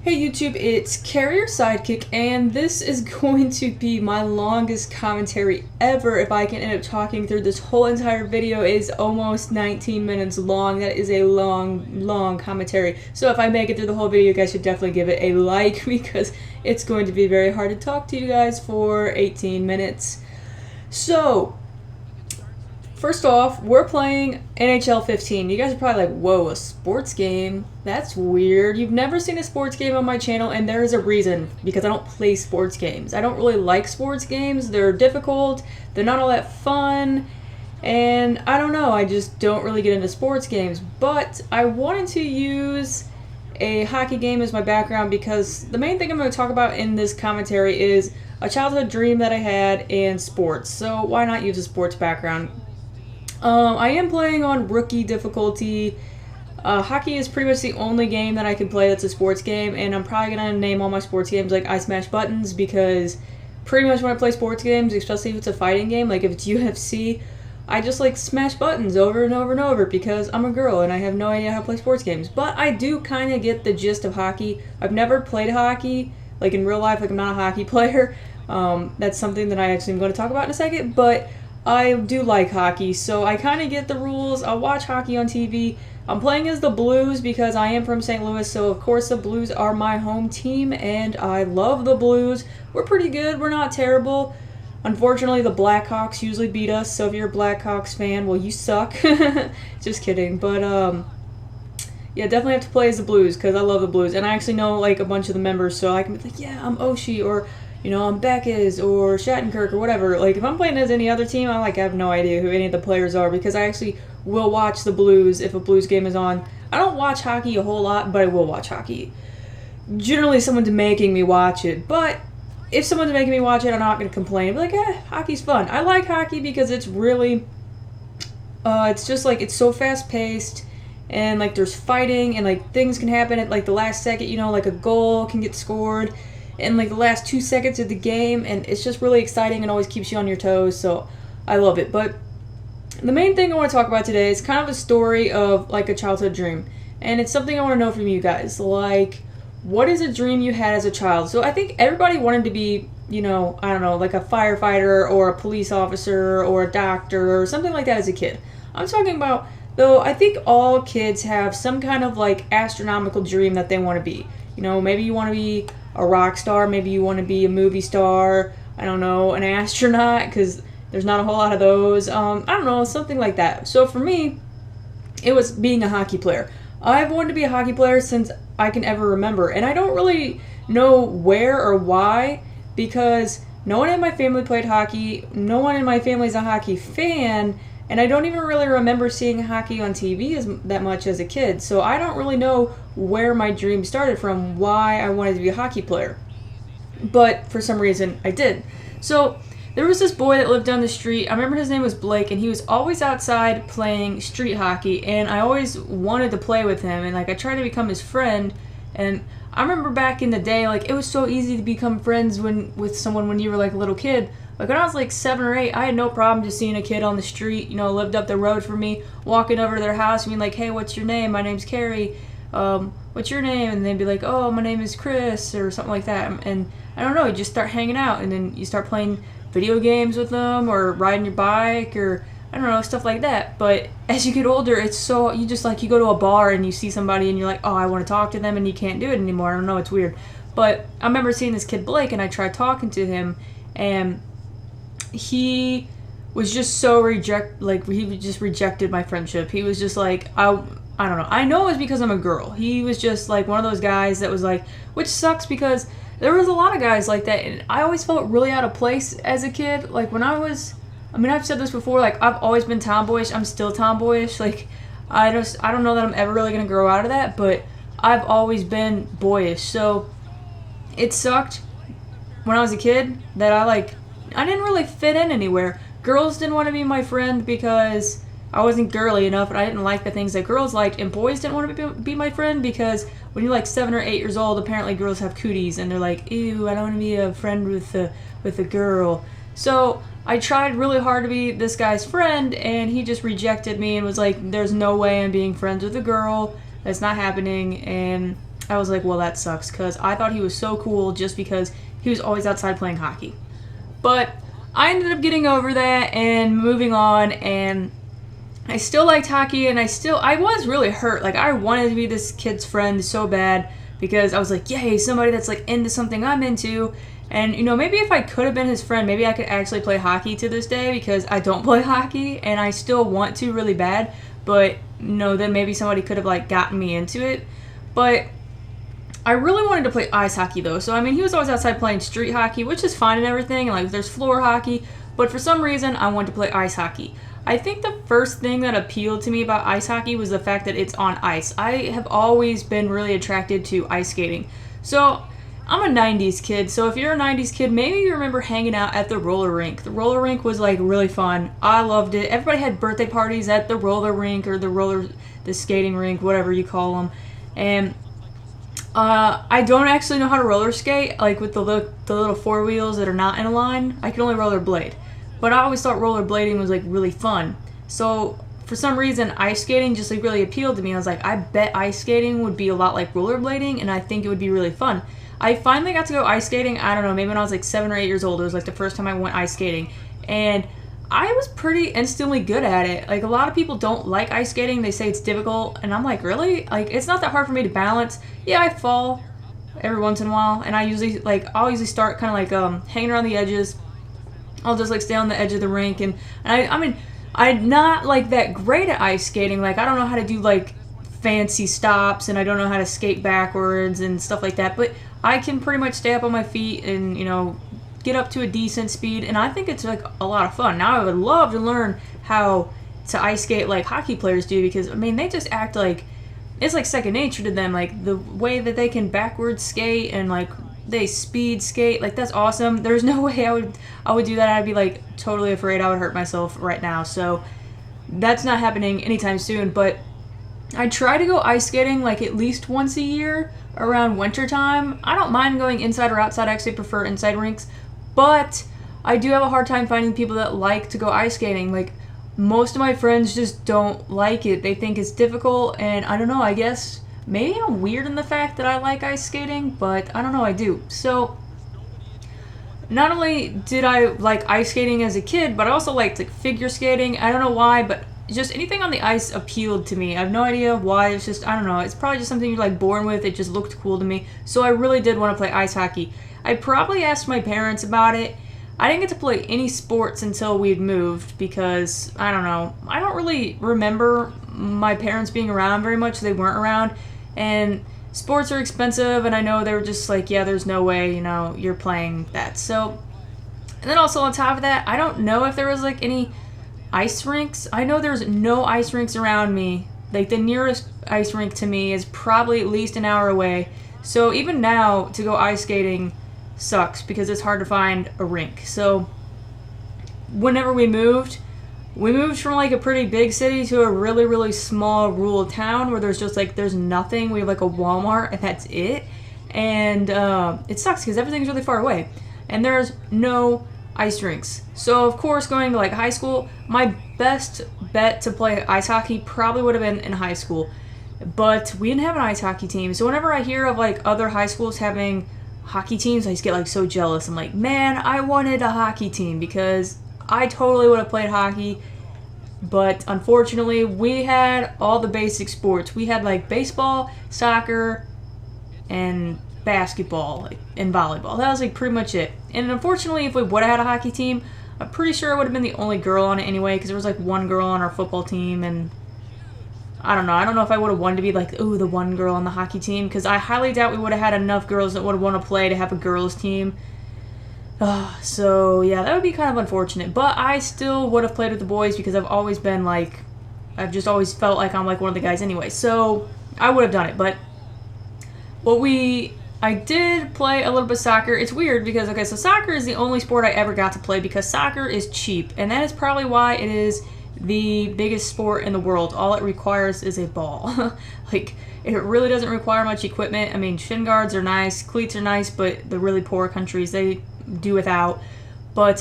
Hey YouTube, it's Kari, your sidekick, and this is going to be my longest commentary ever. If I can end up talking through this whole entire video, is almost 19 minutes long. That is a long commentary. So if I make it through the whole video, you guys should definitely give it a like because it's going to be very hard to talk to you guys for 18 minutes. So, first off, we're playing NHL 15. You guys are probably like, whoa, a sports game? That's weird. You've never seen a sports game on my channel, and there is a reason, because I don't play sports games. I don't really like sports games. They're difficult, they're not all that fun, and I don't know, I just don't really get into sports games. But I wanted to use a hockey game as my background because the main thing I'm going to talk about in this commentary is a childhood dream that I had in sports. So why not use a sports background? I am playing on rookie difficulty. Hockey is pretty much the only game that I can play that's a sports game, and I'm probably going to name all my sports games like iSmashButtons because pretty much when I play sports games, especially if it's a fighting game, like if it's UFC, I just like smash buttons over and over and over because I'm a girl and I have no idea how to play sports games. But I do kind of get the gist of hockey. I've never played hockey, like in real life, like I'm not a hockey player. That's something that I actually am going to talk about in a second, but I do like hockey, so I kind of get the rules. I watch hockey on TV. I'm playing as the Blues because I am from St. Louis, so of course the Blues are my home team, and I love the Blues. We're pretty good. We're not terrible. Unfortunately, the Blackhawks usually beat us, so if you're a Blackhawks fan, well, you suck. Just kidding. But, yeah, definitely have to play as the Blues because I love the Blues, and I actually know, like, a bunch of the members, so I can be like, yeah, I'm Oshie, or you know, I'm Beckes or Shattenkirk or whatever. Like, if I'm playing as any other team, I have no idea who any of the players are because I actually will watch the Blues if a Blues game is on. I don't watch hockey a whole lot, but I will watch hockey. Generally, someone's making me watch it, but if someone's making me watch it, I'm not going to complain. I'll be like, hockey's fun. I like hockey because it's really, it's just like, it's so fast-paced, and like there's fighting, and like things can happen at like the last second, you know, like a goal can get scored in like the last 2 seconds of the game, and it's just really exciting and always keeps you on your toes, so I love it. But the main thing I want to talk about today is kind of a story of like a childhood dream, and it's something I want to know from you guys. Like, what is a dream you had as a child? So I think everybody wanted to be, you know, I don't know, like a firefighter or a police officer or a doctor or something like that as a kid. I'm talking about, though, I think all kids have some kind of like astronomical dream that they want to be. You know, maybe you want to be a rock star, maybe you want to be a movie star, I don't know, an astronaut, because there's not a whole lot of those, I don't know, something like that. So for me, it was being a hockey player. I've wanted to be a hockey player since I can ever remember, and I don't really know where or why, because no one in my family played hockey, no one in my family is a hockey fan, and I don't even really remember seeing hockey on TV that much as a kid, so I don't really know where my dream started from, why I wanted to be a hockey player. But for some reason, I did. So there was this boy that lived down the street. I remember his name was Blake, and he was always outside playing street hockey, and I always wanted to play with him, and like I tried to become his friend. And I remember back in the day, like it was so easy to become friends with someone when you were like a little kid. Like when I was like 7 or 8, I had no problem just seeing a kid on the street, you know, lived up the road from me, walking over to their house and being like, hey, what's your name? My name's Kari. What's your name? And they'd be like, oh, my name is Chris, or something like that. And I don't know, you just start hanging out, and then you start playing video games with them, or riding your bike, or I don't know, stuff like that. But as you get older, it's so, you just like, you go to a bar and you see somebody and you're like, oh, I want to talk to them, and you can't do it anymore. I don't know, it's weird. But I remember seeing this kid Blake, and I tried talking to him, and he was just so he just rejected my friendship. He was just like, I don't know. I know it was because I'm a girl. He was just like one of those guys that was like, which sucks because there was a lot of guys like that, and I always felt really out of place as a kid. Like when I was, I mean, I've said this before, like I've always been tomboyish. I'm still tomboyish. Like I don't know that I'm ever really going to grow out of that, but I've always been boyish. So it sucked when I was a kid that I didn't really fit in anywhere. Girls didn't want to be my friend because I wasn't girly enough, and I didn't like the things that girls liked, and boys didn't want to be my friend because when you're like 7 or 8 years old, apparently girls have cooties, and they're like, ew, I don't want to be a friend with a girl. So I tried really hard to be this guy's friend, and he just rejected me and was like, there's no way I'm being friends with a girl. That's not happening, and I was like, well, that sucks, because I thought he was so cool just because he was always outside playing hockey. But I ended up getting over that and moving on, and I still liked hockey, and I was really hurt. Like, I wanted to be this kid's friend so bad because I was like, yay, somebody that's like into something I'm into. And, you know, maybe if I could have been his friend, maybe I could actually play hockey to this day, because I don't play hockey and I still want to really bad. But, you know, then maybe somebody could have, like, gotten me into it. But I really wanted to play ice hockey, though. So, I mean, he was always outside playing street hockey, which is fine and everything. And, like, there's floor hockey. But for some reason, I wanted to play ice hockey. I think the first thing that appealed to me about ice hockey was the fact that it's on ice. I have always been really attracted to ice skating. So I'm a 90s kid, so if you're a 90s kid, maybe you remember hanging out at the roller rink. The roller rink was like really fun. I loved it. Everybody had birthday parties at the roller rink or the skating rink, whatever you call them. And I don't actually know how to roller skate, like with the little four wheels that are not in a line. I can only roller blade. But I always thought rollerblading was like really fun. So for some reason, ice skating just like really appealed to me. I was like, I bet ice skating would be a lot like rollerblading, and I think it would be really fun. I finally got to go ice skating, I don't know, maybe when I was like 7 or 8 years old. It was like the first time I went ice skating. And I was pretty instantly good at it. Like, a lot of people don't like ice skating. They say it's difficult. And I'm like, really? Like, it's not that hard for me to balance. Yeah, I fall every once in a while. And I'll usually start kind of like hanging around the edges. I'll just like stay on the edge of the rink, and I mean, I'm not like that great at ice skating. Like, I don't know how to do like fancy stops, and I don't know how to skate backwards and stuff like that, but I can pretty much stay up on my feet and, you know, get up to a decent speed, and I think it's like a lot of fun. Now I would love to learn how to ice skate like hockey players do, because I mean, they just act like it's like second nature to them. Like, the way that they can backwards skate and like they speed skate, like, that's awesome. There's no way I would do that. I'd be like totally afraid I would hurt myself right now. So that's not happening anytime soon. But I try to go ice skating like at least once a year around winter time. I don't mind going inside or outside. I actually prefer inside rinks, but I do have a hard time finding people that like to go ice skating. Like, most of my friends just don't like it. They think it's difficult, and I don't know, I guess maybe I'm weird in the fact that I like ice skating, but I don't know, I do. So not only did I like ice skating as a kid, but I also liked like figure skating. I don't know why, but just anything on the ice appealed to me. I have no idea why. It's just, I don't know, it's probably just something you're like born with. It just looked cool to me. So I really did want to play ice hockey. I probably asked my parents about it. I didn't get to play any sports until we'd moved, because I don't know, I don't really remember my parents being around very much. They weren't around, and sports are expensive, and I know they were just like, yeah, there's no way, you know, you're playing that. So, and then also on top of that, I don't know if there was like any ice rinks. I know there's no ice rinks around me. Like, the nearest ice rink to me is probably at least an hour away. So even now, to go ice skating sucks, because it's hard to find a rink. So whenever we moved from like a pretty big city to a really, really small rural town where there's just like, there's nothing. We have like a Walmart, and that's it. And it sucks because everything's really far away, and there's no ice rinks. So of course, going to like high school, my best bet to play ice hockey probably would have been in high school, but we didn't have an ice hockey team. So whenever I hear of like other high schools having hockey teams, I just get like so jealous. I'm like, man, I wanted a hockey team, because I totally would have played hockey. But unfortunately, we had all the basic sports. We had like baseball, soccer, and basketball, and volleyball. That was like pretty much it. And unfortunately, if we would have had a hockey team, I'm pretty sure I would have been the only girl on it anyway, because there was like one girl on our football team, and I don't know if I would have wanted to be like, ooh, the one girl on the hockey team, because I highly doubt we would have had enough girls that would have wanted to play to have a girls team. So yeah, that would be kind of unfortunate, but I still would have played with the boys, because I've always been like, I've just always felt like I'm like one of the guys anyway, so I would have done it. But I did play a little bit of soccer. It's weird because, okay, so soccer is the only sport I ever got to play, because soccer is cheap, and that is probably why it is the biggest sport in the world. All it requires is a ball. Like, it really doesn't require much equipment. I mean, shin guards are nice, cleats are nice, but the really poor countries, they do without. But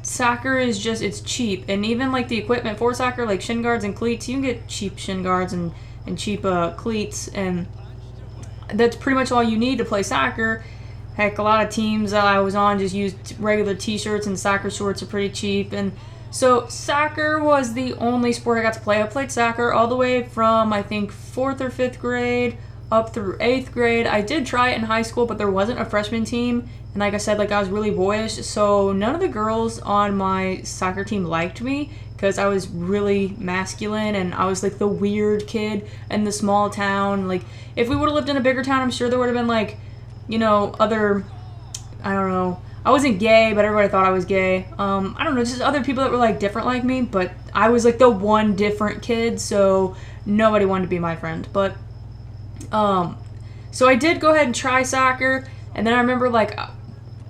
soccer is just, it's cheap, and even like the equipment for soccer, like shin guards and cleats, you can get cheap shin guards and cheap cleats, and that's pretty much all you need to play soccer. Heck, a lot of teams that I was on just used regular t-shirts, and soccer shorts are pretty cheap. And so soccer was the only sport I got to play. I played soccer all the way from, I think, 4th or 5th grade up through 8th grade. I did try it in high school, but there wasn't a freshman team. And like I said, I was really boyish, so none of the girls on my soccer team liked me because I was really masculine and I was the weird kid in the small town. If we would have lived in a bigger town, I'm sure there would have been other, I don't know. I wasn't gay, but everybody thought I was gay. I don't know, just other people that were different like me, but I was the one different kid, so nobody wanted to be my friend. But so I did go ahead and try soccer, and then I remember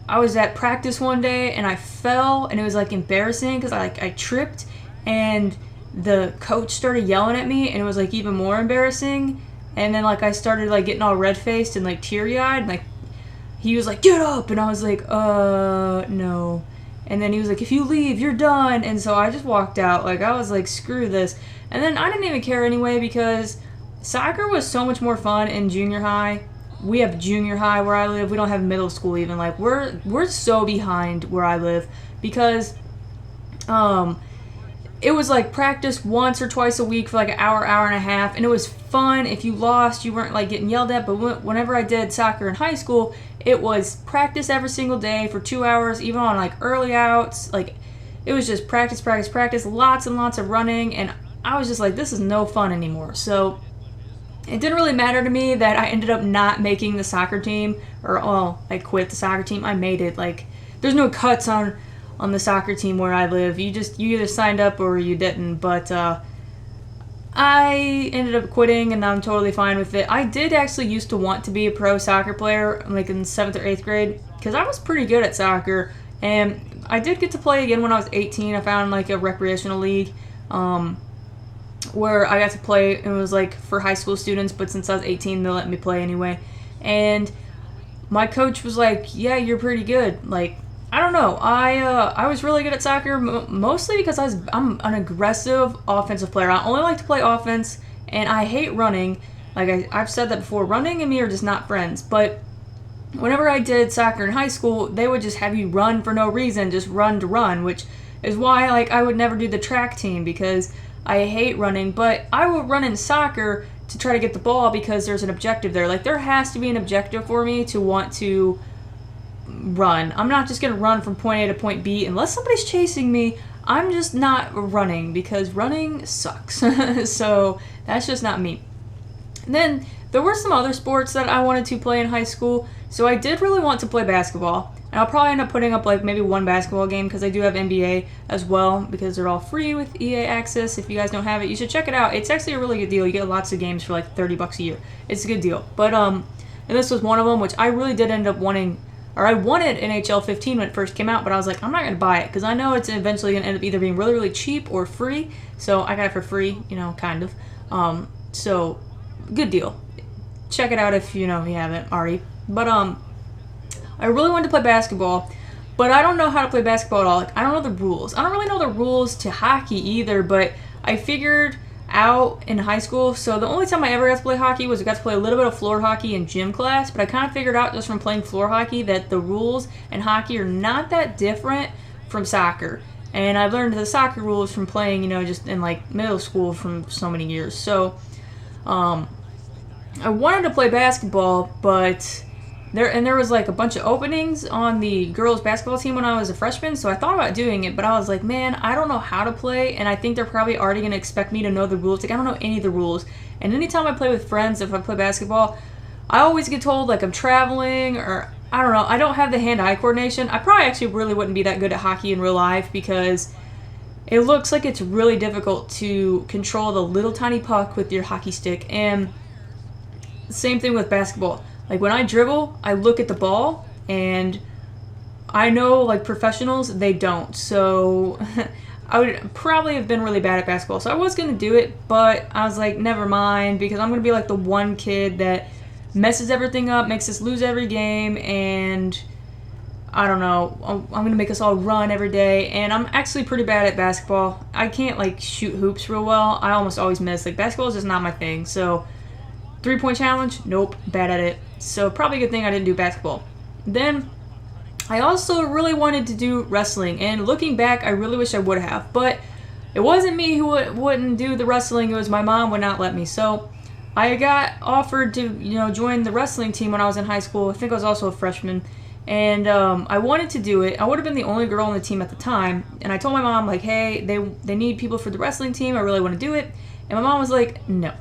I was at practice one day and I fell, and it was embarrassing because I tripped and the coach started yelling at me, and it was even more embarrassing. And then I started getting all red faced and teary-eyed, and he was get up, and I was no. And then he was if you leave, you're done. And so I just walked out. I was screw this. And then I didn't even care anyway because soccer was so much more fun in junior high. We have junior high where I live. We don't have middle school even. We're so behind where I live because it was practice once or twice a week for an hour, hour and a half, and it was fun. If you lost, you weren't getting yelled at. But whenever I did soccer in high school, it was practice every single day for 2 hours, even on early outs. It was just practice, practice, practice, lots and lots of running, and I was just this is no fun anymore. So it didn't really matter to me that I ended up not making the soccer team, or I quit the soccer team. I made it. There's no cuts on the soccer team where I live. You either signed up or you didn't. But I ended up quitting, and I'm totally fine with it. I did actually used to want to be a pro soccer player, in 7th or 8th grade, because I was pretty good at soccer, and I did get to play again when I was 18. I found a recreational league where I got to play. It was for high school students, but since I was 18, they let me play anyway. And my coach was yeah, you're pretty good. I don't know. I was really good at soccer, mostly because I'm an aggressive offensive player. I only like to play offense, and I hate running. I've said that before. Running and me are just not friends. But whenever I did soccer in high school, they would just have you run for no reason, just run to run, which is why I would never do the track team because I hate running. But I will run in soccer to try to get the ball because there's an objective there. There has to be an objective for me to want to run. I'm not just going to run from point A to point B unless somebody's chasing me. I'm just not running because running sucks. So that's just not me. And then there were some other sports that I wanted to play in high school. So I did really want to play basketball. And I'll probably end up putting up maybe one basketball game because I do have NBA as well because they're all free with EA Access. If you guys don't have it, you should check it out. It's actually a really good deal. You get lots of games for $30 a year. It's a good deal. But and this was one of them, which I really did end up wanting. Or I wanted NHL 15 when it first came out, but I was I'm not going to buy it because I know it's eventually going to end up either being really, really cheap or free. So I got it for free, kind of. So good deal. Check it out if you haven't already. But I really wanted to play basketball, but I don't know how to play basketball at all. I don't know the rules. I don't really know the rules to hockey either, but I figured out in high school. So the only time I ever got to play hockey was I got to play a little bit of floor hockey in gym class, but I kind of figured out just from playing floor hockey that the rules in hockey are not that different from soccer. And I learned the soccer rules from playing, just in middle school from so many years. So I wanted to play basketball, but there was a bunch of openings on the girls basketball team when I was a freshman, so I thought about doing it, but I was man, I don't know how to play, and I think they're probably already going to expect me to know the rules. I don't know any of the rules. And anytime I play with friends, if I play basketball, I always get told I'm traveling, or I don't know, I don't have the hand-eye coordination. I probably actually really wouldn't be that good at hockey in real life because it looks like it's really difficult to control the little tiny puck with your hockey stick. And same thing with basketball. When I dribble, I look at the ball, and I know, professionals, they don't. So I would probably have been really bad at basketball. So I was going to do it, but I was never mind, because I'm going to be the one kid that messes everything up, makes us lose every game, and I don't know, I'm going to make us all run every day. And I'm actually pretty bad at basketball. I can't, shoot hoops real well. I almost always miss. Basketball is just not my thing. So 3-point challenge? Nope, bad at it. So probably a good thing I didn't do basketball. Then I also really wanted to do wrestling, and looking back, I really wish I would have, but it wasn't me who wouldn't do the wrestling, it was my mom would not let me. So I got offered to, join the wrestling team when I was in high school. I think I was also a freshman, and I wanted to do it. I would have been the only girl on the team at the time, and I told my mom, like, hey, they need people for the wrestling team, I really want to do it, and my mom was like, no.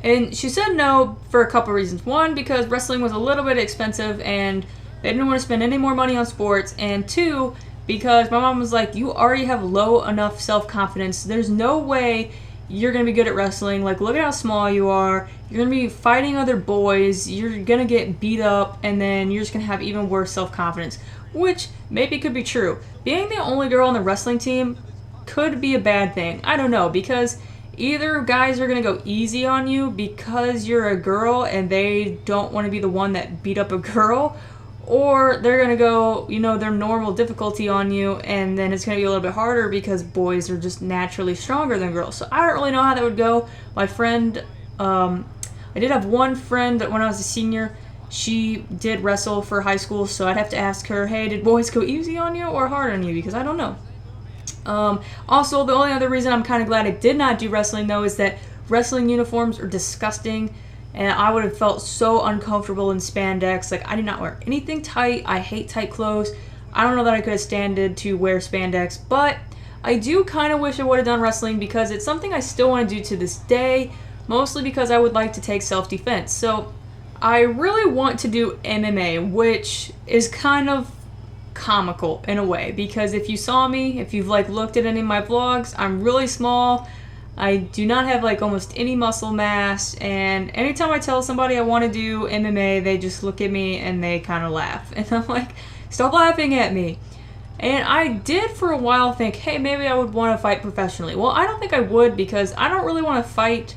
And she said no for a couple reasons. One, because wrestling was a little bit expensive, and they didn't want to spend any more money on sports, and two, because my mom was like, you already have low enough self-confidence. There's no way you're going to be good at wrestling. Like, look at how small you are. You're going to be fighting other boys. You're going to get beat up, and then you're just going to have even worse self-confidence, which maybe could be true. Being the only girl on the wrestling team could be a bad thing. I don't know, because either guys are going to go easy on you because you're a girl and they don't want to be the one that beat up a girl, or they're going to go, their normal difficulty on you, and then it's going to be a little bit harder because boys are just naturally stronger than girls. So I don't really know how that would go. My friend, I did have one friend that when I was a senior, she did wrestle for high school, so I'd have to ask her, hey, did boys go easy on you or hard on you? Because I don't know. Also, the only other reason I'm kind of glad I did not do wrestling, though, is that wrestling uniforms are disgusting, and I would have felt so uncomfortable in spandex. Like, I did not wear anything tight. I hate tight clothes. I don't know that I could have standed to wear spandex, but I do kind of wish I would have done wrestling because it's something I still want to do to this day, mostly because I would like to take self-defense. So I really want to do MMA, which is kind of comical in a way, because if you saw me, if you've looked at any of my vlogs, I'm really small. I do not have almost any muscle mass, and anytime I tell somebody I want to do MMA, they just look at me and they kind of laugh, and I'm like, stop laughing at me. And I did for a while think, hey, maybe I would want to fight professionally. Well, I don't think I would, because I don't really want to fight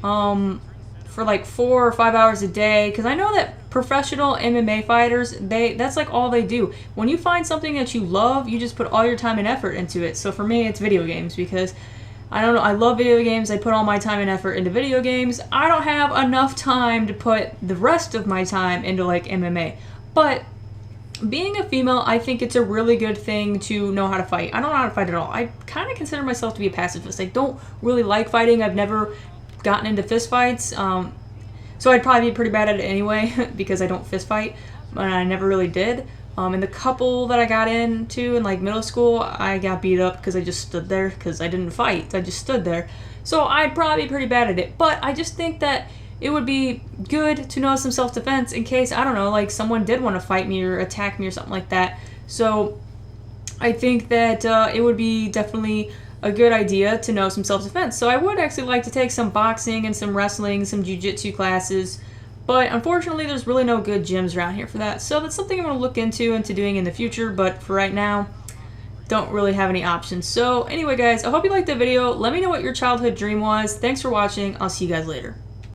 for 4 or 5 hours a day, because I know that professional MMA fighters, that's all they do. When you find something that you love, you just put all your time and effort into it. So for me, it's video games, because I don't know, I love video games. I put all my time and effort into video games. I don't have enough time to put the rest of my time into MMA. But being a female, I think it's a really good thing to know how to fight. I don't know how to fight at all. I kind of consider myself to be a pacifist. I don't really like fighting. I've never gotten into fist fights, so I'd probably be pretty bad at it anyway because I don't fist fight, but I never really did. And the couple that I got into in middle school, I got beat up because I just stood there, because I didn't fight, I just stood there. So I'd probably be pretty bad at it, but I just think that it would be good to know some self-defense in case, I don't know, someone did want to fight me or attack me or something like that. So I think that it would be definitely a good idea to know some self-defense. So I would actually like to take some boxing and some wrestling, some jiu-jitsu classes, but unfortunately there's really no good gyms around here for that. So that's something I'm going to look into doing in the future, but for right now, don't really have any options. So anyway guys, I hope you liked the video. Let me know what your childhood dream was. Thanks for watching. I'll see you guys later.